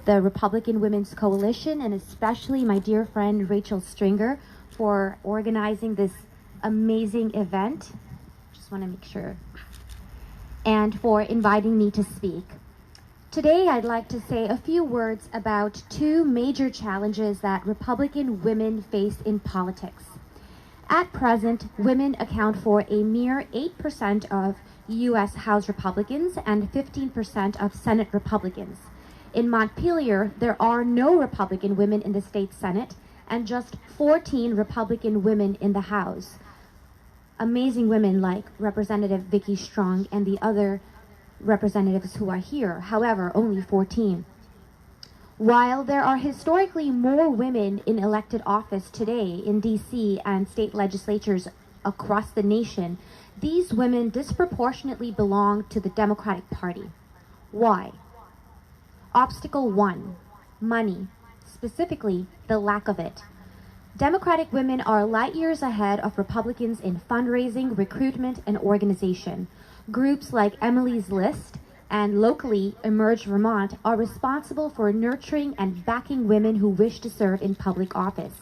the Republican Women's Coalition, and especially my dear friend Rachel Stringer for organizing this amazing event. Just want to make sure. And for inviting me to speak. Today, I'd like to say a few words about two major challenges that Republican women face in politics. At present, women account for a mere 8% of U.S. House Republicans and 15% of Senate Republicans. In Montpelier, there are no Republican women in the state Senate and just 14 Republican women in the House. Amazing women like Representative Vicky Strong and the other representatives who are here, however, only 14. While there are historically more women in elected office today in D.C. and state legislatures across the nation, these women disproportionately belong to the Democratic Party. Why? Obstacle 1, money, specifically the lack of it. Democratic women are light years ahead of Republicans in fundraising, recruitment, and organization. Groups like Emily's List and locally Emerge Vermont are responsible for nurturing and backing women who wish to serve in public office.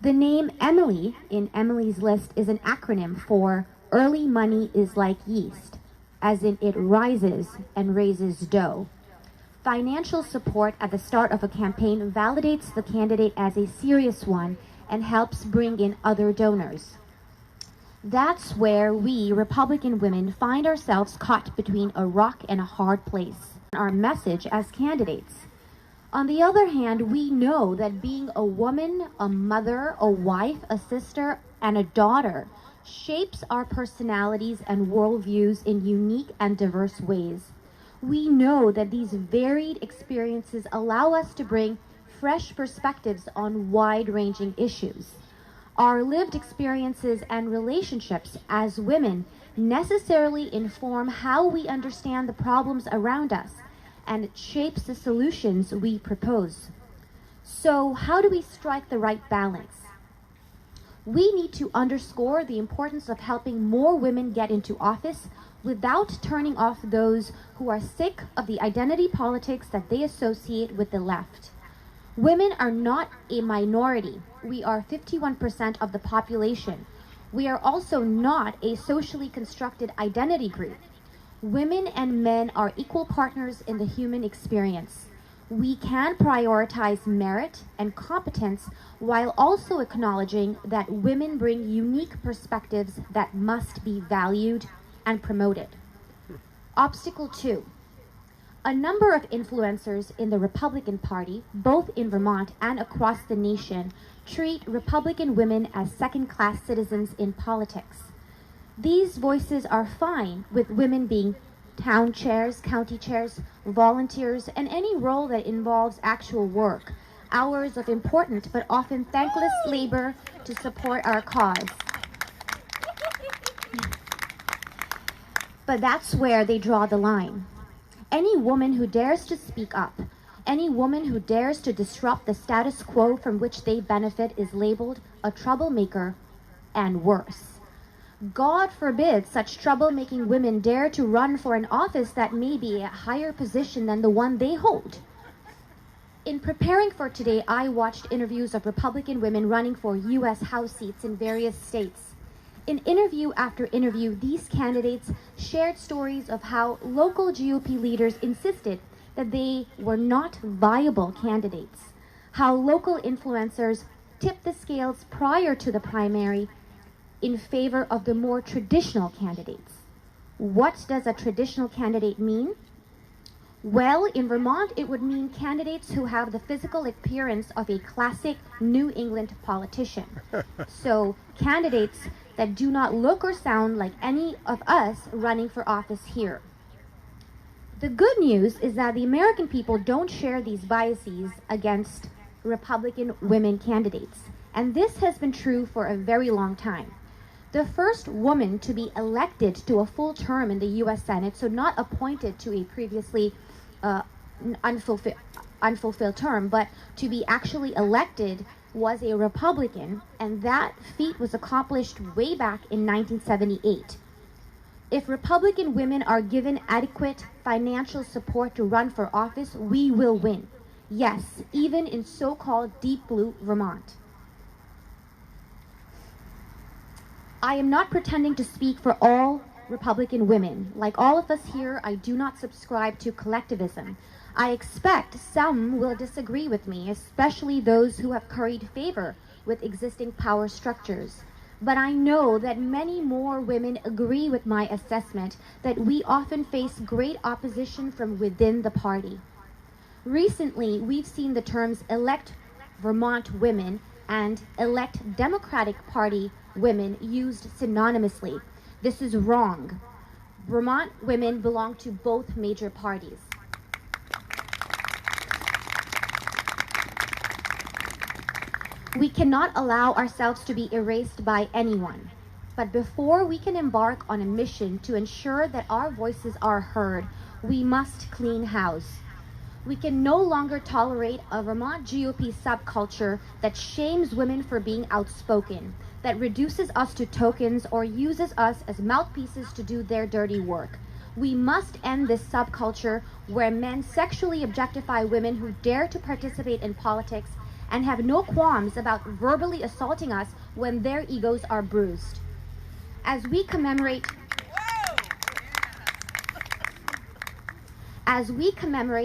The name Emily in Emily's List is an acronym for Early Money is Like Yeast, as in it rises and raises dough. Financial support at the start of a campaign validates the candidate as a serious one and helps bring in other donors. That's where we, Republican women, find ourselves caught between a rock and a hard place. Our message as candidates. On the other hand, we know that being a woman, a mother, a wife, a sister, and a daughter shapes our personalities and worldviews in unique and diverse ways. We know that these varied experiences allow us to bring fresh perspectives on wide-ranging issues. Our lived experiences and relationships as women necessarily inform how we understand the problems around us, and it shapes the solutions we propose. So, how do we strike the right balance? We need to underscore the importance of helping more women get into office without turning off those who are sick of the identity politics that they associate with the left. Women are not a minority. We are 51% of the population. We are also not a socially constructed identity group. Women and men are equal partners in the human experience. We can prioritize merit and competence while also acknowledging that women bring unique perspectives that must be valued and promoted. Obstacle 2. A number of influencers in the Republican Party, both in Vermont and across the nation, treat Republican women as second-class citizens in politics. These voices are fine with women being town chairs, county chairs, volunteers, and any role that involves actual work, hours of important but often thankless labor to support our cause. But that's where they draw the line. Any woman who dares to speak up, any woman who dares to disrupt the status quo from which they benefit is labeled a troublemaker and worse. God forbid such troublemaking women dare to run for an office that may be a higher position than the one they hold. In preparing for today, I watched interviews of Republican women running for U.S. House seats in various states. In interview after interview, these candidates shared stories of how local GOP leaders insisted that they were not viable candidates, how local influencers tipped the scales prior to the primary in favor of the more traditional candidates. What does a traditional candidate mean? Well, in Vermont, it would mean candidates who have the physical appearance of a classic New England politician. So, candidates that do not look or sound like any of us running for office here. The good news is that the American people don't share these biases against Republican women candidates, and this has been true for a very long time. The first woman to be elected to a full term in the U.S. Senate, so not appointed to a previously unfulfilled term, but to be actually elected was a Republican, and that feat was accomplished way back in 1978. If Republican women are given adequate financial support to run for office, we will win. Yes, even in so-called deep blue Vermont. I am not pretending to speak for all Republican women. Like all of us here, I do not subscribe to collectivism. I expect some will disagree with me, especially those who have curried favor with existing power structures. But I know that many more women agree with my assessment that we often face great opposition from within the party. Recently, we've seen the terms elect Vermont women and elect Democratic Party women used synonymously. This is wrong. Vermont women belong to both major parties. We cannot allow ourselves to be erased by anyone. But before we can embark on a mission to ensure that our voices are heard, we must clean house. We can no longer tolerate a Vermont GOP subculture that shames women for being outspoken, that reduces us to tokens or uses us as mouthpieces to do their dirty work. We must end this subculture where men sexually objectify women who dare to participate in politics and have no qualms about verbally assaulting us when their egos are bruised. As we commemorate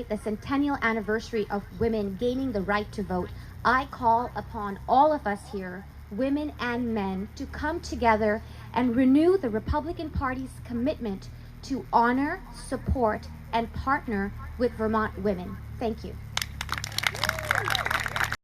the centennial anniversary of women gaining the right to vote, I call upon all of us here, women and men, to come together and renew the Republican Party's commitment to honor, support, and partner with Vermont women. Thank you.